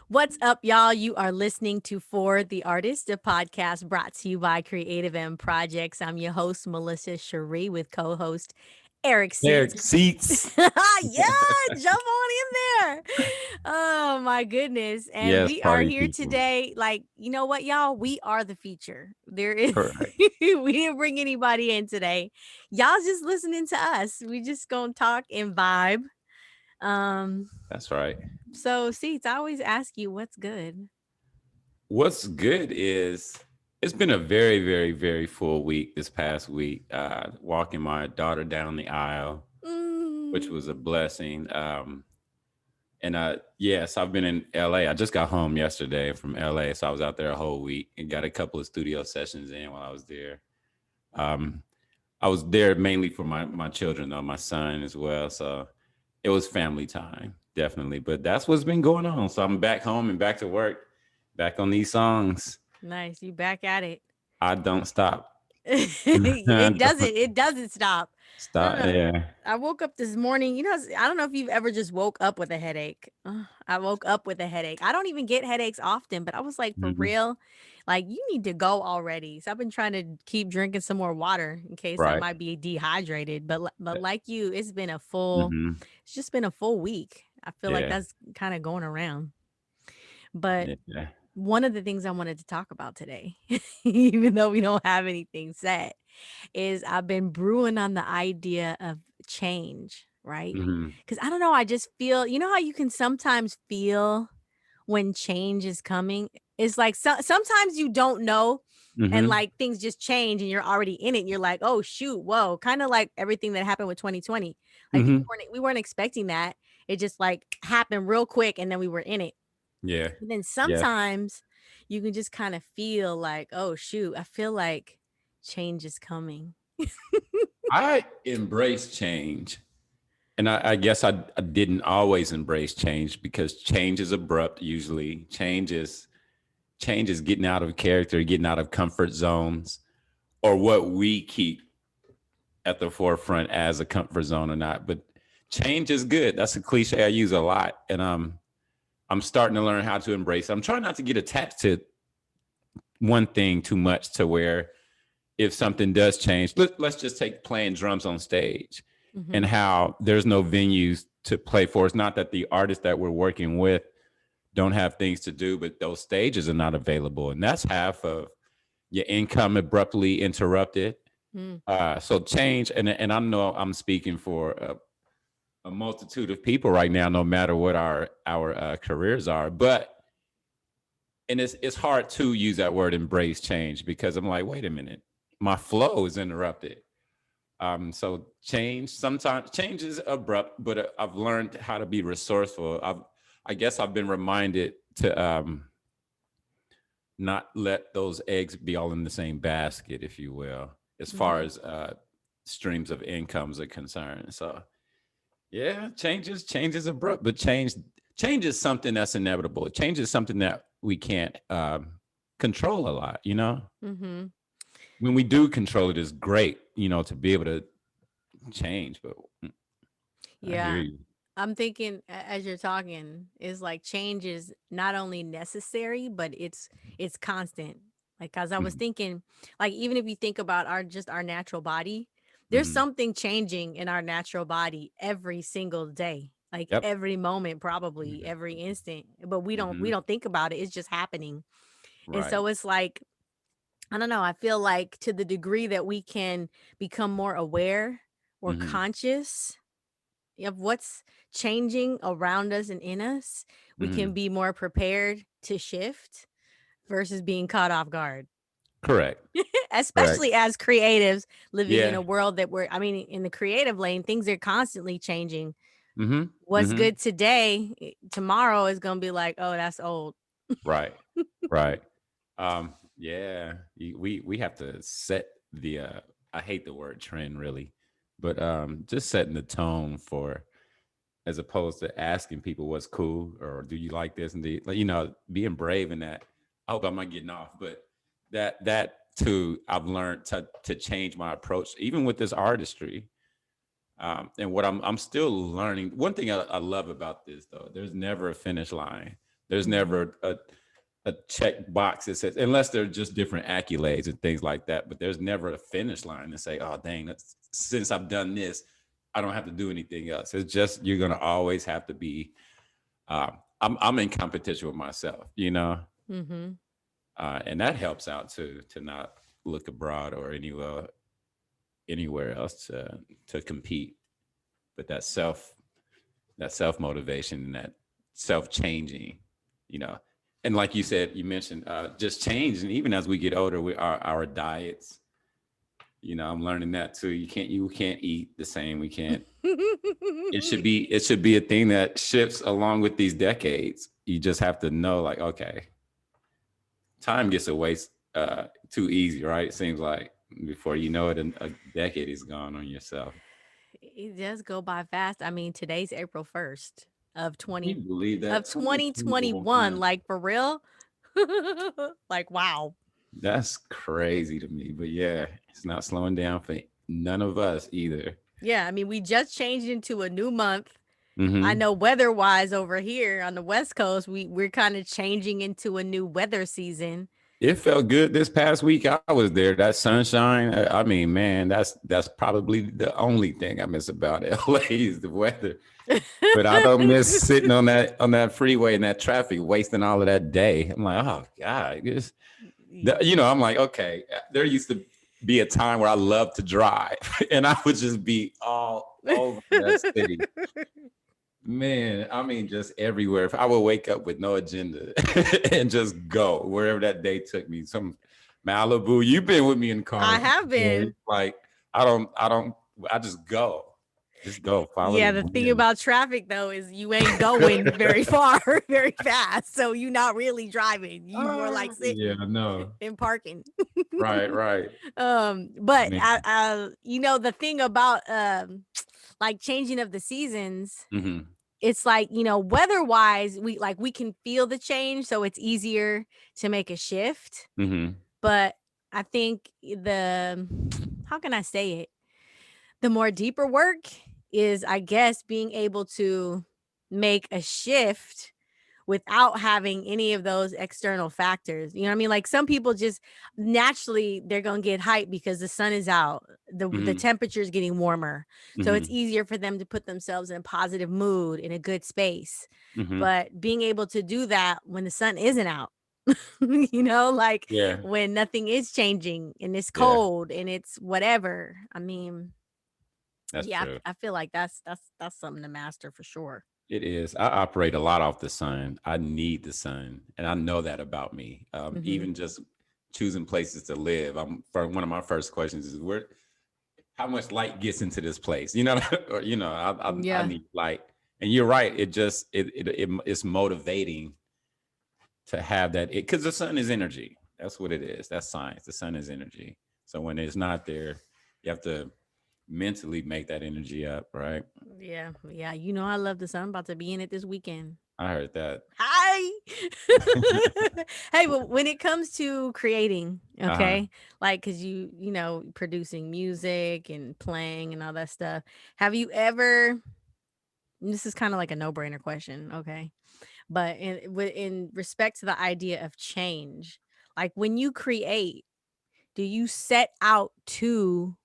What's up, y'all? You are listening to For the Artists, a podcast brought to you by Creative M Projects. I'm your host, Melissa Sharee, with co-host Eric There, Seats. seats. Yeah, jump on in there. Oh my goodness. And Yes, we are party here people. today. Like, you know what, y'all? We are the feature. There is Correct. we didn't bring anybody in today. Y'all just listening to us. We just gonna talk and vibe. Um, That's right. so Seats, I always ask you what's good. What's good is it's been a very, very, very full week this past week. Walking my daughter down the aisle, which Mm, was a blessing. And yes, I've been in LA. I just got home yesterday from LA. So I was out there a whole week and got a couple of studio sessions in while I was there. Um, I was there mainly for my children, though, my son as well. So it was family time, definitely. But that's what's been going on. So I'm back home and back to work, back on these songs. nice. You back at it. I don't stop. I it doesn't don't it doesn't stop. I don't stop. know. Yeah. I woke up this morning, I don't know if you've ever just woke up with a headache. I woke up with a headache. I don't even get headaches often, but I was like, for Mhm. real, like you need to go already. So I've been trying to keep drinking some more water in case I Right. might be dehydrated. But like you, Hmm. it's just been a full week. I feel like Yeah. that's kind of going around. But Yeah. one of the things I wanted to talk about today, even though we don't have anything set, is I've been brewing on the idea of change, right? Hmm. Because I don't know, I just feel, you know how you can sometimes feel when change is coming? It's like sometimes you don't know. And Hmm. like things just change and you're already in it. And you're like, oh shoot, whoa. Kind of like everything that happened with 2020. Like Hmm. we weren't expecting that. It just like happened real quick and then we were in it. Yeah. And then Yeah. sometimes you can just kind of feel like, oh shoot, I feel like change is coming. I embrace change. And I guess I didn't always embrace change because change is abrupt usually. Change is getting out of character, getting out of comfort zones, or what we keep at the forefront as a comfort zone or not. But change is good. That's a cliche I use a lot. And I'm starting to learn how to embrace it. I'm trying not to get attached to one thing too much to where if something does change, let's just take playing drums on stage and Mhm. how there's no venues to play for. It's not that the artists that we're working with don't have things to do, but those stages are not available. And that's half of your income abruptly interrupted. Mm. So change, and I know I'm speaking for a multitude of people right now, no matter what our careers are. But and it's hard to use that word embrace change because I'm like, wait a minute, my flow is interrupted. So sometimes change is abrupt, but I've learned how to be resourceful. I guess I've been reminded to not let those eggs be all in the same basket, if you will, as far Mhm. as streams of incomes are concerned. So yeah, change is abrupt, but change is something that's inevitable. Change is something that we can't control a lot. Mhm. When we do control it, is great. To be able to change. But I hear Yeah. you. I'm thinking as you're talking is like change is not only necessary but it's constant. Like cuz I was Mhm. thinking like even if you think about our natural body, there's Mhm. something changing in our natural body every single day. Like Yep. every moment, probably every instant, but we Hmm. don't think about it. It's just happening. And Right. so it's like I don't know, I feel like to the degree that we can become more aware or Hmm. conscious of what's changing around us and in us, we can Hmm. be more prepared to shift versus being caught off guard. Correct. Correct. Especially as creatives living in Yeah. a world that I mean, in the creative lane, things are constantly changing. Hmm. What's Hmm. good today, tomorrow is going to be like, oh, that's old. Right. Right. Yeah. We have to set the. I hate the word trend really, but just setting the tone for as opposed to asking people what's cool or do you like this and like being brave in that. I hope I'm not getting off, but that too I've learned to change my approach even with this artistry. And what I'm still learning. One thing I love about this though, there's never a finish line. There's Mhm. never a check box that says, unless they're just different accolades and things like that, but there's never a finish line to say, oh, dang, since I've done this, I don't have to do anything else. It's just, you're going to always have to be, I'm in competition with myself, you know? Mhm. And that helps out too, to not look abroad or anywhere else to compete. But that self motivation and that self changing, you know. And like you said, you mentioned just change, and even as we get older, our diets. You know, I'm learning that too. You can't eat the same. We can't. It should be a thing that shifts along with these decades. You just have to know, like, okay, time gets away too easy, right? It seems like before you know it, a decade is gone on yourself. It does go by fast. I mean, today's April 1st of Can you 20 believe of that 2021, 2021? like, for real? Like, wow. That's crazy to me. But yeah, it's not slowing down for none of us either. Yeah, I mean, we just changed into a new month. I Hmm. know weather-wise over here on the West Coast, we're kinda changing into a new weather season. It felt good this past week. I was there. That sunshine. I mean, man, that's probably the only thing I miss about LA is the weather. But I don't miss sitting on that freeway and that traffic, wasting all of that day. I'm like, oh God, I'm like, okay. There used to be a time where I loved to drive, and I would just be all over that city. Man, I mean, just everywhere. If I would wake up with no agenda and just go wherever that day took me, some Malibu. You've been with me in I cars have before. been. Like, I just go. Just go. Follow the Yeah, the thing wind. about traffic though is you ain't going very far, very fast. So you're not really driving. You more like Yeah, sitting I know. and parking. Right, right. But Man. the thing about like changing of the seasons, Hmm. it's like, weather wise, we can feel the change, so it's easier to make a shift. Hmm. But I think the how can I say it? The more deeper work is, I guess, being able to make a shift without having any of those external factors. You know what I mean? Like some people just naturally they're going to get hyped because the sun is out. The Hmm. temperature is getting warmer. So it's Hmm. easier for them to put themselves in a positive mood, in a good space. Hmm. But being able to do that when the sun isn't out, like Yeah, when nothing is changing and it's yeah, cold and it's whatever. I mean, that's yeah, true. I feel like that's something to master for sure. It is. I operate a lot off the sun. I need the sun, and I know that about me. Mhm. Even just choosing places to live. For one of my first questions is how much light gets into this place? Or I Yeah. need light. And you're right. It's motivating to have that because the sun is energy. That's what it is. That's science. The sun is energy. So when it's not there, you have to mentally make that energy up, right? Yeah. Yeah. I love the sun. I'm about to be in it this weekend. I heard that. Hi. Hey, but when it comes to creating, Uh-huh. okay, like, cause producing music and playing and all that stuff. Have you ever, this is kind of like a no brainer question, okay, but in respect to the idea of change, like when you create, do you set out to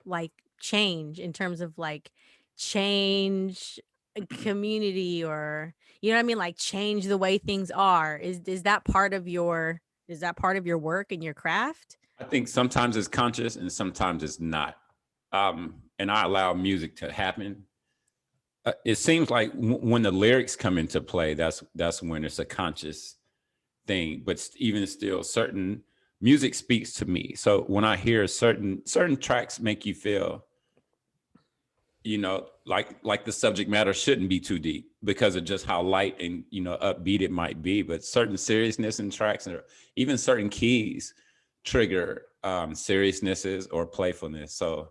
like change in terms of like change a community, or you know what I mean, like change the way things are? Is that part of your work and your craft? I think sometimes it's conscious and sometimes it's not. And I allow music to happen. It seems like when the lyrics come into play, that's when it's a conscious thing. But even still, certain music speaks to me. So when I hear certain tracks make you feel, like the subject matter shouldn't be too deep because of just how light and upbeat it might be. But certain seriousness in tracks, or even certain keys, trigger seriousnesses or playfulness. So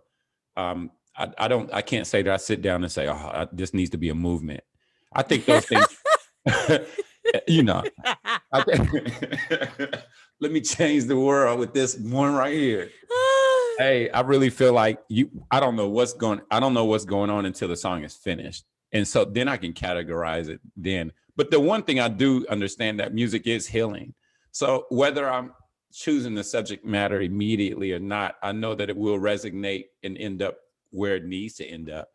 I can't say that I sit down and say, oh, this needs to be a movement. I think those things, you know, I let me change the world with this one right here. Hey, I really feel like I don't know what's going on until the song is finished. And so then I can categorize it then. But the one thing I do understand that music is healing. So whether I'm choosing the subject matter immediately or not, I know that it will resonate and end up where it needs to end up.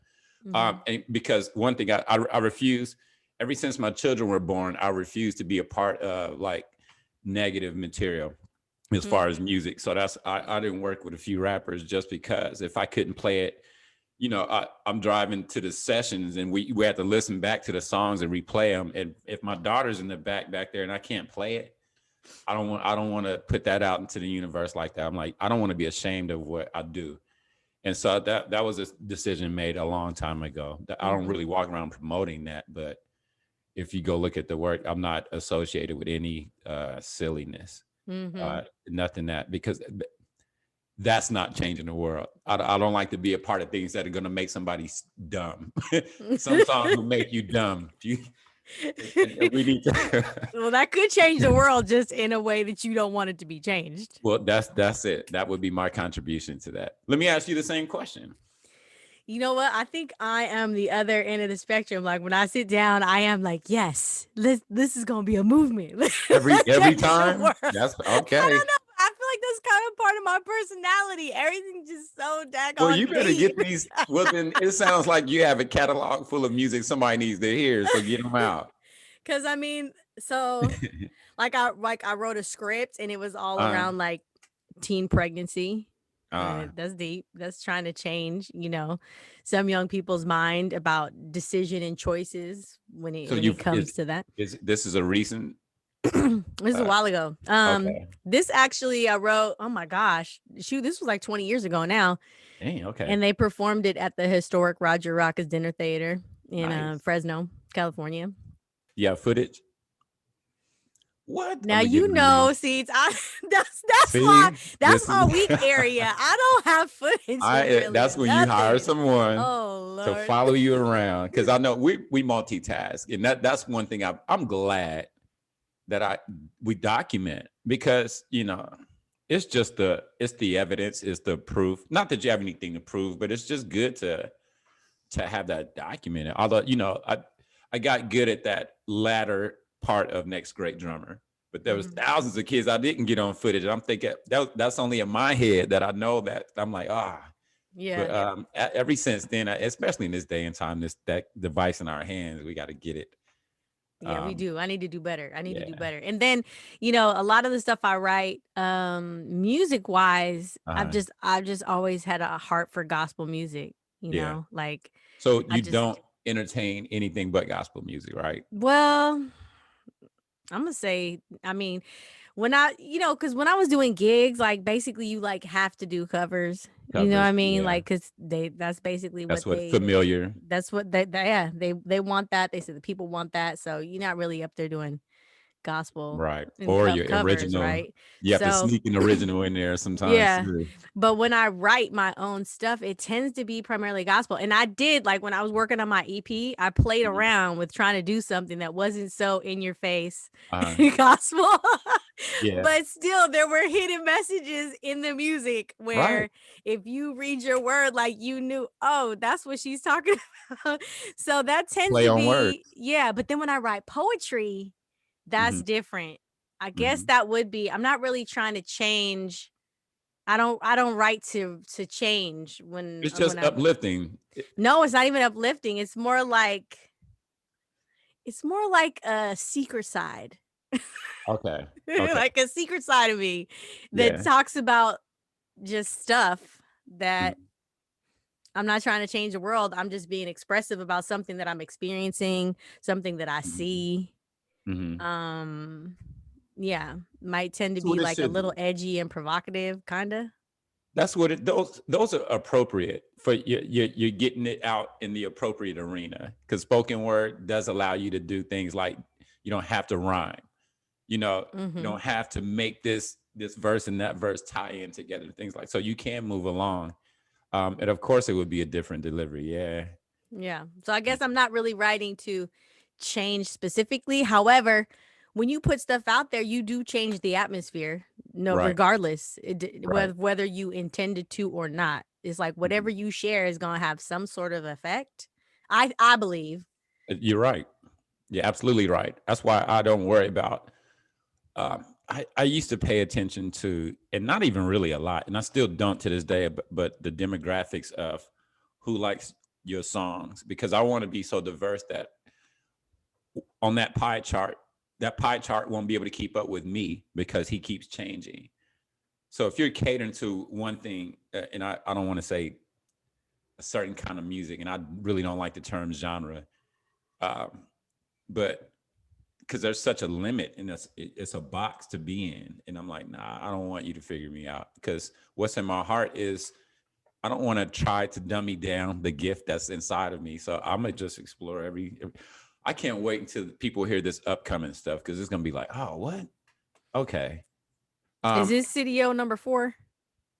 Hmm. And because one thing I refuse, ever since my children were born, I refuse to be a part of like negative material as far as music. So I didn't work with a few rappers just because if I couldn't play it, I'm driving to the sessions and we had to listen back to the songs and replay them. And if my daughter's in the back there and I can't play it, I don't want to put that out into the universe like that. I'm like, I don't want to be ashamed of what I do. And so that was a decision made a long time ago. I don't Hmm. really walk around promoting that, but if you go look at the work, I'm not associated with any silliness, Hmm. nothing that because that's not changing the world. I don't like to be a part of things that are going to make somebody dumb. Some songs will make you dumb. And we need to. Well, that could change the world just in a way that you don't want it to be changed. Well, that's it. That would be my contribution to that. Let me ask you the same question. You know what? I think I am the other end of the spectrum. Like when I sit down, I am like, yes, this is gonna be a movement. Let's Every change the time. world. That's I okay. don't know. I feel like that's kind of part of my personality. Everything's just so Well, you daggone better deep. get these. Well, then it sounds like you have a catalog full of music somebody needs to hear. So get them out. Cause I mean, so I wrote a script and it was all uh, around like teen pregnancy. uh, That's deep. That's trying to change, some young people's mind about decision and choices when it so when it comes to that. is this is a recent. This is a Uh, while ago. okay. This actually I wrote. Oh my gosh, shoot, this was like 20 years ago now, Dang. Okay. and they performed it at the historic Roger Rockets Dinner Theater in Nice. Fresno, California. Yeah. Footage. What? I'm Now gonna get you it on know, you. see, that's my See, that's this is. my weak area. I don't have footage of really That's of when you hire nothing. someone Oh to Lord. follow you around because I know we multitask, and that's one thing I'm glad that we document because it's the evidence, it's the proof. Not that you have anything to prove, but it's just good to have that documented. Although I got good at that latter part of Next Great Drummer, but there was Mhm. thousands of kids I didn't get on footage. And I'm thinking that's only in my head that I know that I'm like But Yeah. ever since then, especially in this day and time, this that device in our hands, we got to get it. Yeah, we Um, do. I need to do better. I need to do yeah. better. And then, a lot of the stuff I write, music wise, Uh-huh. I've just always had a heart for gospel music, Yeah. like So I you just don't entertain anything but gospel music, right? well, I'm gonna say, I mean, when because when I was doing gigs, like basically you like have to do covers. You know what Covers. I mean? Yeah. Like, cause that's basically That's what what familiar. that's what yeah, they want that. They said the people want that. So you're not really up there doing gospel Right. and Or your covers, original. right? You have to So sneak an original in there sometimes yeah. too. But when I write my own stuff, it tends to be primarily gospel. And I did, like, when I was working on my EP, I played Mhm. around with trying to do something that wasn't so in your face Uh, gospel. yeah. But still, there were hidden messages in the music Right. where if you read your word, like you knew, oh, that's what she's talking about. So that tends Play to on be, words. yeah. But then when I write poetry, that's Hmm. different. I guess Hmm. that would be, I'm not really trying to change. I don't write to change It's when just uplifting. no, it's not even uplifting. It's more like a secret side. Okay. Okay. Like a secret side of me that Yeah. talks about just stuff that Mhm. I'm not trying to change the world. I'm just being expressive about something that I'm experiencing, something that I Mhm. see. Mhm. Um yeah, might tend to That's be what it like a should little be. edgy and provocative kind of. That's what it. Those are appropriate for you. You're getting it out in the appropriate arena because spoken word does allow you to do things like you don't have to rhyme. You Mhm. don't have to make this verse and that verse tie in together. Things like so you can move along. And of course, it would be a different delivery. Yeah. Yeah. So I guess I'm not really writing to change specifically. However, when you put stuff out there, you do change the atmosphere. No, Right. regardless, Right. whether you intended to or not. It's like whatever Mhm. you share is gonna have some sort of effect. I believe. You're right. Yeah, absolutely right. That's why I don't worry about. I used to pay attention to, and not even really a lot, and I still don't to this day, but the demographics of who likes your songs, because I want to be so diverse that on that pie chart won't be able to keep up with me because he keeps changing. So if you're catering to one thing, and I don't want to say a certain kind of music, and I really don't like the term genre, um, but because there's such a limit and it's a box to be in, and I'm like, nah, I don't want you to figure me out, because what's in my heart is I don't want to try to dummy down the gift that's inside of me. So I'm gonna just explore every. I can't wait until people hear this upcoming stuff, because it's gonna be like, oh, what? Okay. Is Um, this CDO number 4?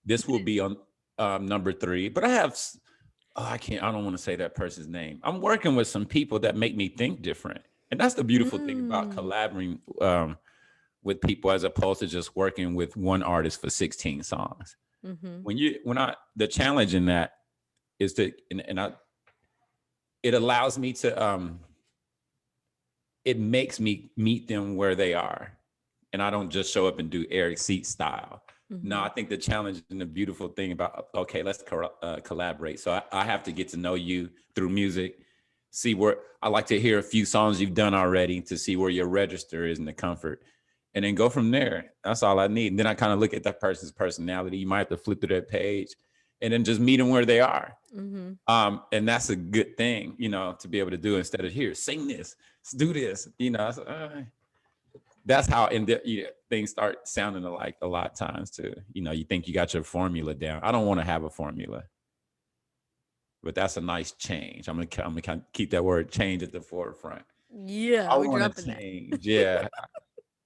this will be on number 3, but I have. Oh, I can't. I don't want to say that person's name. I'm working with some people that make me think different, and that's the beautiful thing about Mm. collaborating with people, as opposed to just working with one artist for 16 songs. Mhm. The challenge in that is that, it allows me to, it makes me meet them where they are, and I don't just show up and do Eric Seat style. No, I Mhm. think the challenge and the beautiful thing about, okay, let's collaborate. So I have to get to know you through music, see where I like to hear a few songs you've done already to see where your register is in the comfort, and then go from there. That's all I need. And then I kind of look at that person's personality. You might have to flip through that page and then just meet them where they are. Mhm. And that's a good thing, to be able to do, instead of, here, sing this, let's do this. That's how things start sounding alike a lot of times too. You think you got your formula down. I don't want to have a formula, but that's a nice change. I'm gonna kind of keep that word change at the forefront. Yeah, I we're want to dropping that. change. Yeah.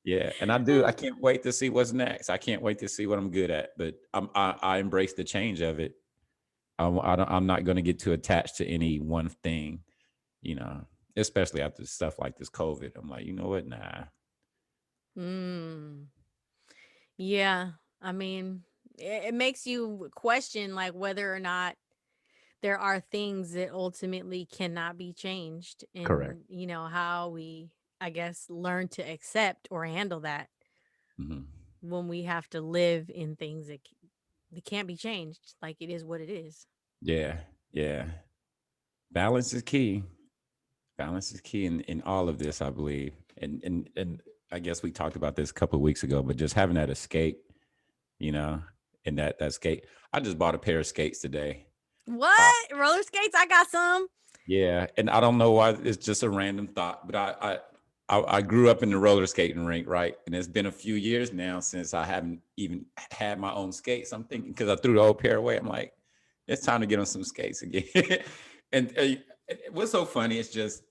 Yeah, and I do. I can't wait to see what's next. I can't wait to see what I'm good at. But I embrace the change of it. I'm not going to get too attached to any one thing, you know. Especially after stuff like this COVID. I'm like, you know what? Nah. Mm. Yeah. I mean, it makes you question like whether or not there are things that ultimately cannot be changed, Correct. and how we, I guess, learn to accept or handle that Hmm. when we have to live in things that can't be changed. Like, it is what it is. Yeah, yeah. Balance is key. Balance is key in all of this, I believe. And I guess we talked about this a couple of weeks ago, but just having that escape, you know, and that skate. I just bought a pair of skates today. Uh, What? Roller skates? I got some. Yeah, and I don't know why, it's just a random thought, but I grew up in the roller skating rink, right? And it's been a few years now since I haven't even had my own skates. I'm thinking, because I threw the old pair away, I'm like, it's time to get on some skates again. And what's so funny is just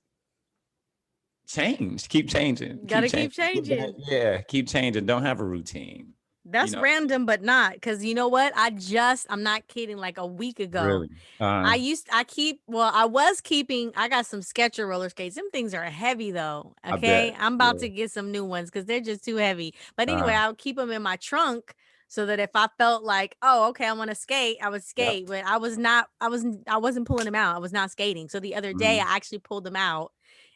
change, keep changing, keep Gotta keep changing. Get back, changing. yeah, keep changing. Don't have a routine, you That's know. random, but not, because you know what? I'm not kidding. Like a week ago, Really, I was keeping, I got some Sketcher roller skates. Them things are heavy though. I bet. Okay. I'm about Yeah. to get some new ones because they're just too heavy. But anyway, Uh, I'll keep them in my trunk so that if I felt like, oh, okay, I want to skate, I would yep. skate. But I wasn't pulling them out. I was not skating. So the other day Mhm. I actually pulled them out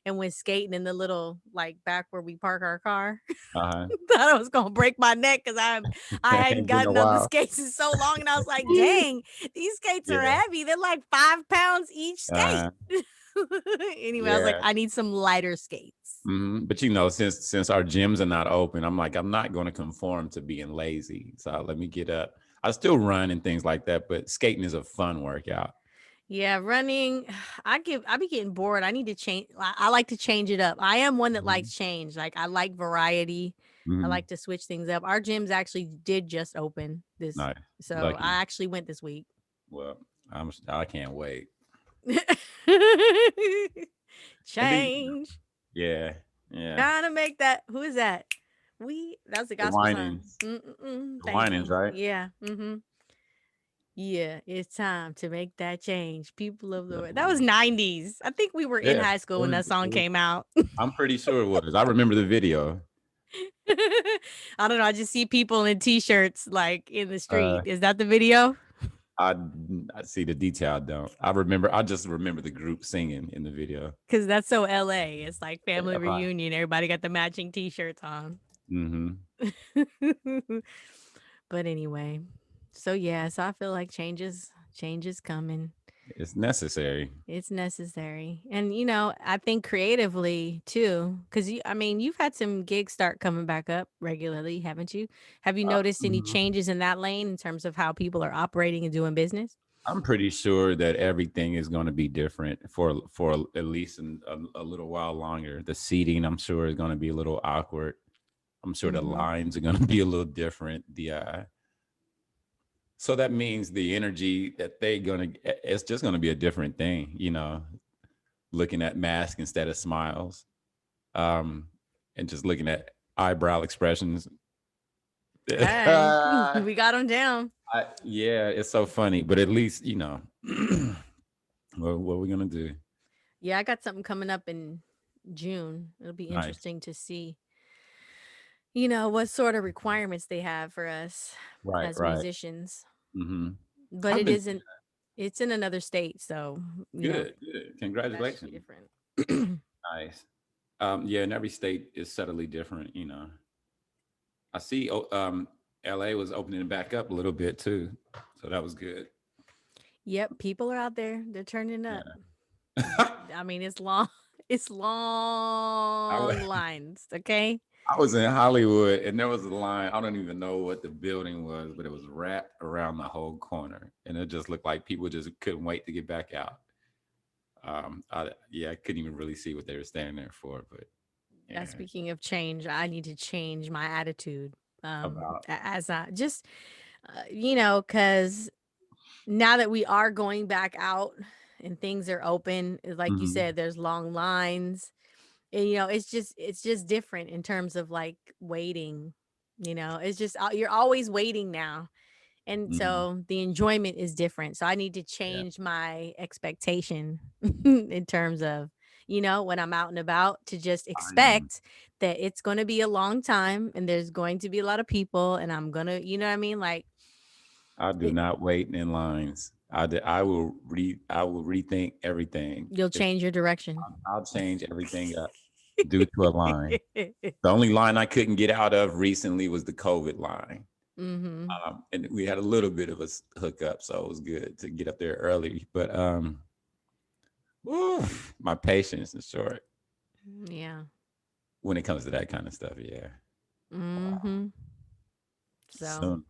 and went skating in the little, like, back where we park our car. Uh-huh. Thought I was gonna break my neck because I hadn't It's been a gotten on the while. skates in so long, and I was like, "Dang, these skates are Yeah. heavy. They're like 5 pounds each skate." Uh, Anyway, I was like, yeah. "I need some lighter skates." But since our gyms are not open, I'm like, I'm not going to conform to being lazy. So let me get up. I still run and things like that, but skating is a fun workout. Yeah, running. I be getting bored. I need to change. I like to change it up. I am one that Mhm. likes change. Like, I like variety. I Mhm. like to switch things up. Our gyms actually did just open this, Nice. so Lucky. I actually went this week. Well, I can't wait. And then, Change. yeah, yeah. Trying to make that. Who is that? That's the The gospel song. whinings. Mm-mm-mm. The Thank whinings, you. right? Yeah. Mm-hmm. Yeah. It's time to make that change. People of the The world. That was whinings. 90s. I think we were in Yeah. high school when that song came out. I'm pretty sure it was. I remember the video. I don't know. I just see people in t-shirts like in the Uh, street. Is that the video? I I see the detail. I don't. I remember. I just remember the group singing in the video. Because that's so LA. It's like family Yeah, right. reunion. Everybody got the matching t-shirts on. Mm-hmm. But anyway, so yeah, so I feel like change is coming. It's necessary. It's necessary. And I think creatively too, because I mean, you've had some gigs start coming back up regularly, haven't you? Have you noticed any Mhm. changes in that lane in terms of how people are operating and doing business? I'm pretty sure that everything is going to be different for at least a little while longer. The seating, I'm sure, is going to be a little awkward. I'm sure the Mm-hmm. lines are going to be a little different. So that means the energy that they gonna it's just going to be a different thing. Looking at masks instead of smiles, um, and just looking at eyebrow expressions. Hey, we got them down. Yeah, it's so funny, but at least what we gonna do? Yeah, I got something coming up in June. It'll be Nice, interesting to see, what sort of requirements they have for us right, as right. musicians. Hmm. But I've it been isn't, it's in another state. So, good, good. that should be Congratulations. different. Nice. Yeah, and every state is subtly different. I see. LA was opening it back up a little bit too, so that was good. Yep, people are out there. They're turning up. Yeah. I mean, it's long, it's I, wa- long lines. Okay. I was in Hollywood and there was a line. I don't even know what the building was, but it was wrapped around the whole corner, and it just looked like people just couldn't wait to get back out. Yeah, I couldn't even really see what they were standing there for, but yeah, Speaking of change, I need to change my attitude. about. As I just, because now that we are going back out and things are open, like you Mhm. said, there's long lines. And it's just different in terms of like waiting. It's just you're always waiting now. And Mhm. so the enjoyment is different. So I need to Yeah, change my expectation in terms of, when I'm out and about, to just I am. expect that it's going to be a long time and there's going to be a lot of people and I'm going to, you know what I mean? Like I do it, not wait in lines. I will rethink everything. you'll If change your direction. I'll change everything up due to a line. The only line I couldn't get out of recently was the COVID line. Mhm. And we had a little bit of a hookup, so it was good to get up there early. But whew, my patience is short Yeah. when it comes to that kind of stuff. Yeah. Wow. Mhm. So, Soon.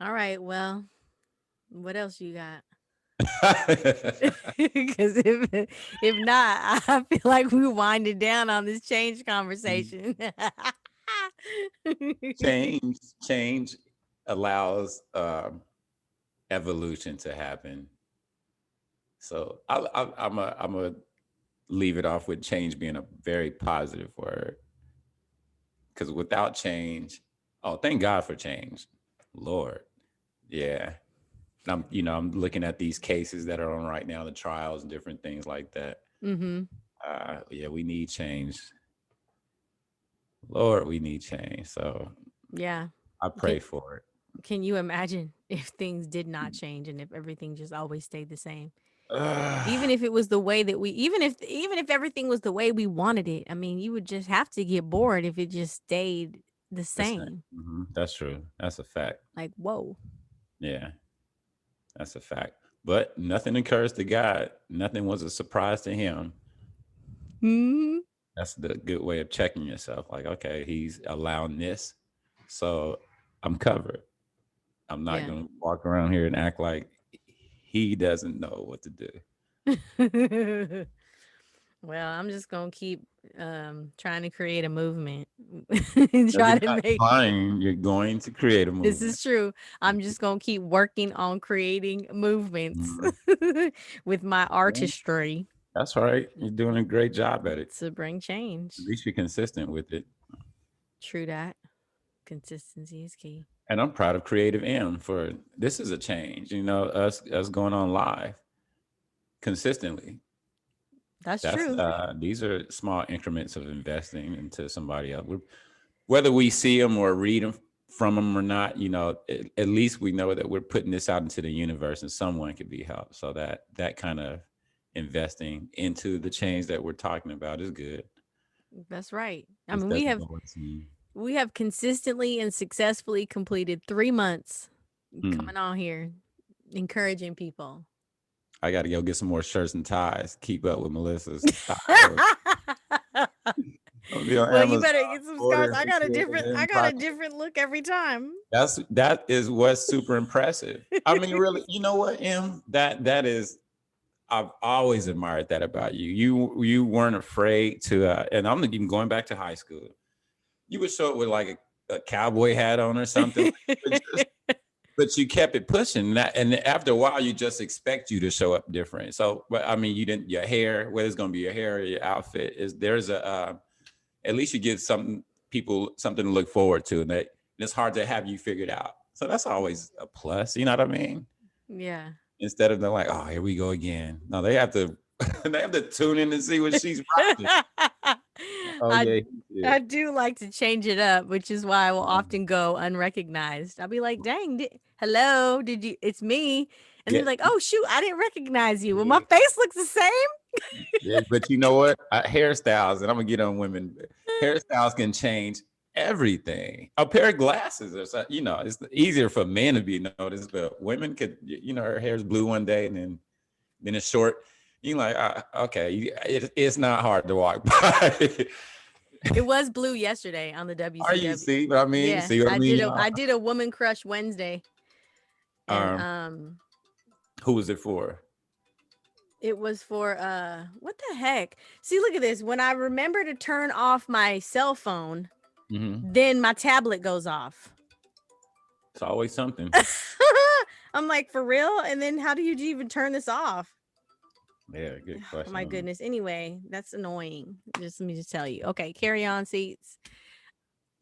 all right, well, what else you got? Because if not, I feel like we winded down on this change conversation. change allows evolution to happen. So I'm a leave it off with change being a very positive word, because without change, oh, thank God for change, Lord, yeah. And I'm looking at these cases that are on right now, the trials and different things like that. Mhm. Yeah, we need change, Lord. We need change. So Yeah. I pray Can for it. can you imagine if things did not change and if everything just always stayed the same? Even Ugh, if it was the way that we even if everything was the way we wanted it. I mean, you would just have to get bored if it just stayed the same. that's true. That's a fact. Like, whoa. Yeah, that's a fact. But nothing occurs to God. Nothing was a surprise to him. Mhm. That's the good way of checking yourself. Like, okay, he's allowing this, so I'm covered. I'm not Yeah. going to walk around here and act like he doesn't know what to do. Well, I'm just gonna keep trying to create a movement and No, try you're to not make trying. You're going to create a this movement. is true. I'm just gonna keep working on creating movements Mhm. with my Yeah, artistry that's right. You're doing a great job at it. to bring At change. least you're consistent with it. True that. Consistency is key. And I'm proud of Creative M for this is a change. Us going on live consistently. That's That's true. these are small increments of investing into somebody else. Whether we see them or read them, from them or not, at least we know that we're putting this out into the universe and someone could be helped. So that kind of investing into the change that we're talking about is good That's right. I mean, instead of going to, we have consistently and successfully completed 3 months hmm, coming on here, encouraging people. I got to go get some more shirts and ties, keep up with Melissa's style. I'll be on Well, you Amazon better get some scarves. ordering some shit and I then got a probably different look every time. that is what's super impressive. I mean, really, you know what, Em? That is, I've always admired that about you. You weren't afraid to, and I'm even going back to high school. You would show up with like a cowboy hat on or something, but you kept it pushing. And after a while, you just expect you to show up different. So, but I mean, you didn't. Your hair, whether it's going to be your hair or your outfit, is there's a at least you give people something to look forward to, and it's hard to have you figured out. So that's always a plus. You know what I mean? Yeah. Instead of they're like, oh, here we go again. No, they have to they have to tune in and see what she's rocking. Oh I yeah, I do like to change it up, which is why I will um, often go unrecognized. I'll be like, "Dang, hello, did you? It's me." And they're yeah, like, "Oh shoot, I didn't recognize you." Well, my yeah, face looks the same. yeah. But you know what? Hairstyles, and I'm gonna get on women. Hairstyles can change everything. A pair of glasses, or something, it's easier for men to be noticed, but women could, her hair's blue one day and then it's short. You like, okay, it's not hard to walk by. It was blue yesterday on the Are you WCW. see what I mean? Yeah, See what I mean, y'all? I did a woman crush Wednesday, and Um, who was it for? it was for what the heck? See, look at this. When I remember to turn off my cell phone, Mm-hmm. then my tablet goes off. It's always something. I'm like, for real? And then how do you even turn this off? Yeah, good Oh my question. goodness. Anyway, that's annoying. Just let me just tell you. Okay, carry on seats.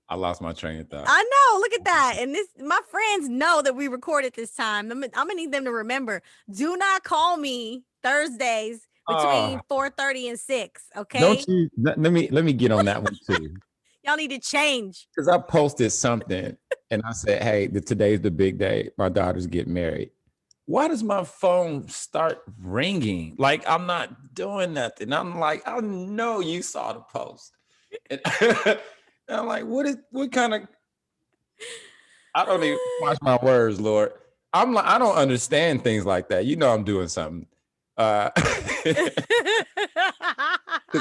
I lost my train of thought. I know. Look at that. And this, my friends know that we recorded this time. I'm gonna need them to remember. Do not call me Thursdays between Oh, 4:30 and 6. don't Okay. you? Let me get on that one too. Y'all need to change. Because I posted something and I said, hey, today's the big day. My daughter's getting married. Why does my phone start ringing? Like I'm not doing nothing. I'm like, I know you saw the post. And I'm like, what kind of, I don't even watch my words, Lord. I'm like, I don't understand things like that. I'm doing something. Because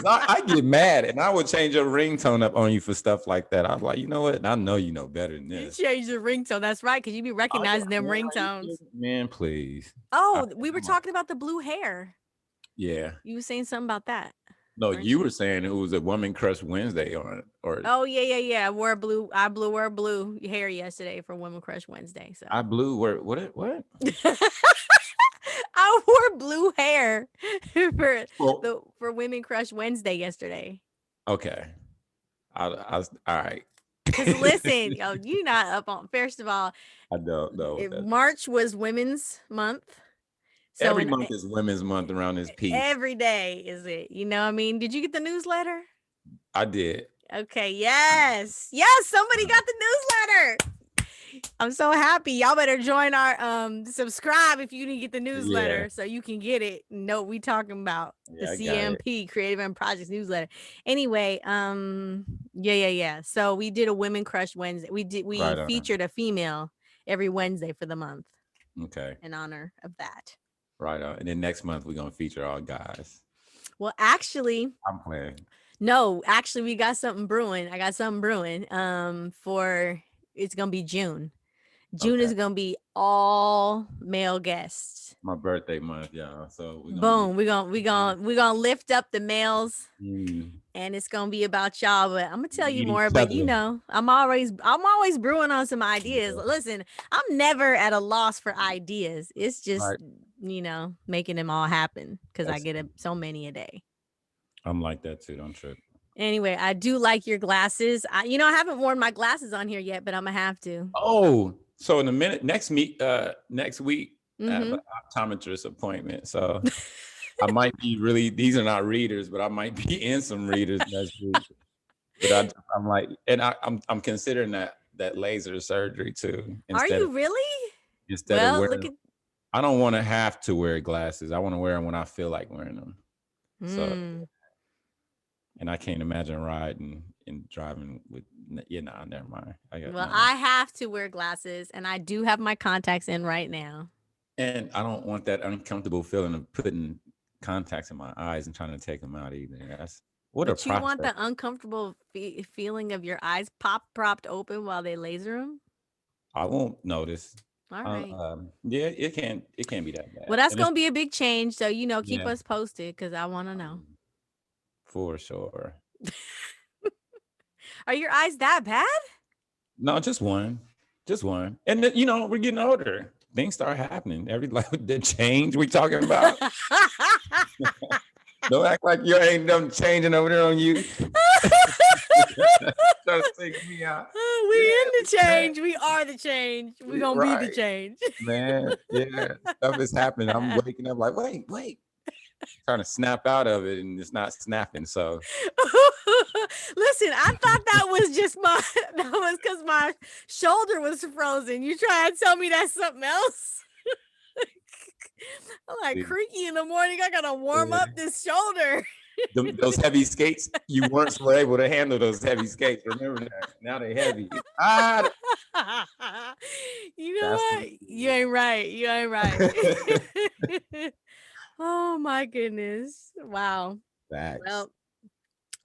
I get mad and I would change your ringtone up on you for stuff like that. I'm like, you know what? I know you know better than You this. changed the ringtone. That's right, because you be recognizing them ringtones. Man, please. Oh, we were talking about the blue hair. Yeah. You were saying something about that, No, weren't you you? were saying it was a woman crush Wednesday or Oh yeah. I wore blue hair yesterday for Women Crush Wednesday. So I blew where what? I wore blue hair for Well, for Women Crush Wednesday yesterday. okay. All right. Cause listen, yo, you not up on. First of all, I don't know what that. March was Women's Month, so Every in month is Women's Month around this piece. every day is it. You know what I mean? Did you get the newsletter? I did. Okay, yes, somebody got the newsletter. I'm so happy. Y'all better join our subscribe if you didn't get the Yeah. newsletter so you can get it. Know what we talking about. The Yeah, I got it. CMP Creative and Projects newsletter. Anyway, yeah. So we did a Women Crush Wednesday. We Right on. featured a female every Wednesday for the month Okay. in honor of that. Right on. And then next month we're gonna feature all guys. Well, actually, I'm playing. no, actually we got something brewing. I got something brewing for it's going to be June. June Okay. is gonna be all male guests. My birthday month, y'all. So we're gonna be Boom. We're gonna lift up the males, mm, and it's gonna be about y'all. But I'm gonna tell you eat more. each But other. I'm always brewing on some ideas. Yeah. Listen, I'm never at a loss for ideas. It's just Right. making them all happen because I That's get so many a day. I'm like that too. Don't trip. Anyway, I do like your glasses. I haven't worn my glasses on here yet, but I'm gonna have to. Oh, so in a minute, next week, I have Mm-hmm. an optometrist appointment. So I might be really, these are not readers, but I might be in some readers next week. But I'm like, and I'm considering that that laser surgery too. Are you really? Instead of Well, look wearing, at. I don't want to have to wear glasses. I want to wear them when I feel like wearing them. So, Hmm. and I can't imagine riding and driving with. Nah, never mind. I got Well, no, no. I have to wear glasses, and I do have my contacts in right now. And I don't want that uncomfortable feeling of putting contacts in my eyes and trying to take them out either. That's what a But you want process. the uncomfortable feeling of your eyes propped open while they laser them? I won't notice. All right. Yeah, it can't be that Well, bad. that's And it's gonna be a big change. So keep yeah, us posted because I want to know. for sure. Are your eyes that bad? No, just one. And we're getting older. Things start happening. Every like the change we talking about. Don't act like you ain't done changing over there on you. Trying to take me out. We Yeah, in the man. change. We are the change. We gonna be the Right, change. man. Yeah, stuff is happening. I'm waking up like, wait, trying to snap out of it, and it's not snapping. So Listen, I thought that was just my that was because my shoulder was frozen. You try to tell me that's something else? I'm like see, creaky in the morning. I gotta warm up yeah. this shoulder. Those heavy skates, you weren't were able to handle those heavy skates. Remember that. Now they're heavy. You know That's what? what You it ain't right. You ain't right. is. Oh my goodness. Wow. Facts. Well,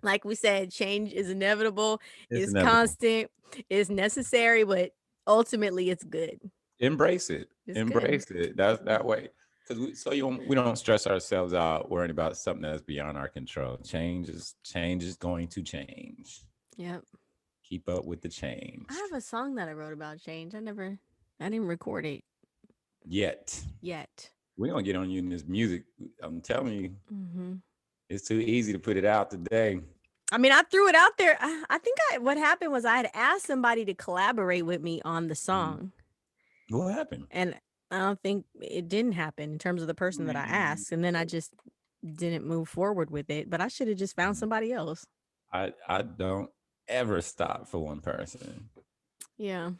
like we said, change is inevitable, It's it's inevitable. constant, it's necessary, but ultimately it's good. Embrace it. It's good. Embrace it. That's that way. Because we don't stress ourselves out worrying about something that's beyond our control. Change is going to change. Yep. Keep up with the I change. have a song that I wrote about change. I didn't record it Yet. yet. We're gonna get on you in this music. I'm telling you, Hmm. it's too easy to put it out today. I mean, I threw it out there. I think what happened was I had asked somebody to collaborate with me on the Mhm. song, What happened? and I don't think it didn't happen in terms of the person that I Man, asked, and then I just didn't move forward with it. But I should have just found somebody else. I don't ever stop for one person. Yeah.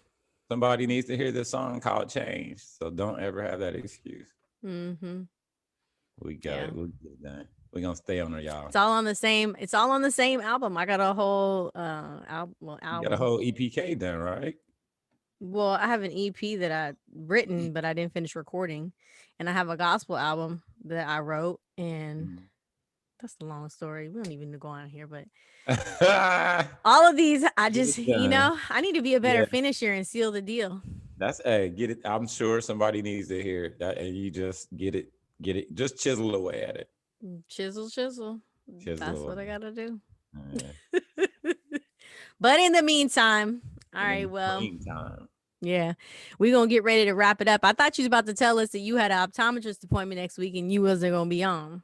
Somebody needs to hear this song called Change. So don't ever have that excuse. Mm-hmm. We got Yeah. it. We'll get it done. We're gonna stay on her, y'all. It's all on the same. It's all on the same album. I got a whole You got a album. whole EPK done, right? Well, I have an EP that I written, but I didn't finish recording, and I have a gospel album that I wrote, and Mhm. that's a long story. We don't even need to go on here, but Get all of these, I just, it done. I need to be a better Yeah, finisher and seal the deal. that's get it. I'm sure somebody needs to hear that, and you just get it, just chisel away at it, Chisel, chisel. chisel That's what I away. gotta do. Yeah. But in the meantime, all And in right, the well, meantime, yeah, we're gonna get ready to wrap it up. I thought you was about to tell us that you had an optometrist appointment next week and you wasn't gonna be on.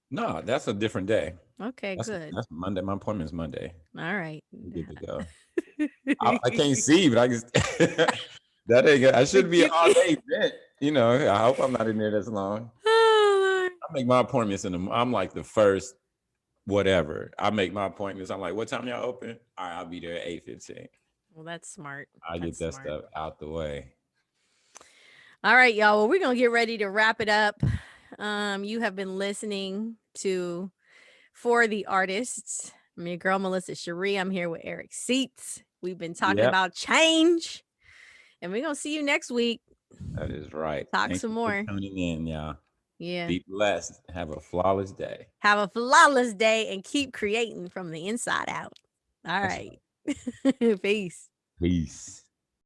no, that's a different day. Okay, good. That's Monday. My appointment's Monday. All right. We're good to go. I can't see, but I just that ain't good. I should But be an you all can. day event. I hope I'm not in there this long. Oh, Lord. I make my appointments I'm like the first whatever. I make my appointments. I'm like, what time y'all open? All right, I'll be there at 8:15. Well, that's smart. I get That's that smart. stuff out the way. All right, y'all. Well, we're gonna get ready to wrap it up. You have been listening to For the Artists. I'm your girl Melissa Sharee. I'm here with Eric Seats. We've been talking Yep, about change, and we're gonna see you next week. that is right. Talk Thank some you for more. tuning in, y'all. Yeah. Be blessed. Have a flawless day. Have a flawless day and keep creating from the inside out. All That's right. right. Peace. Peace.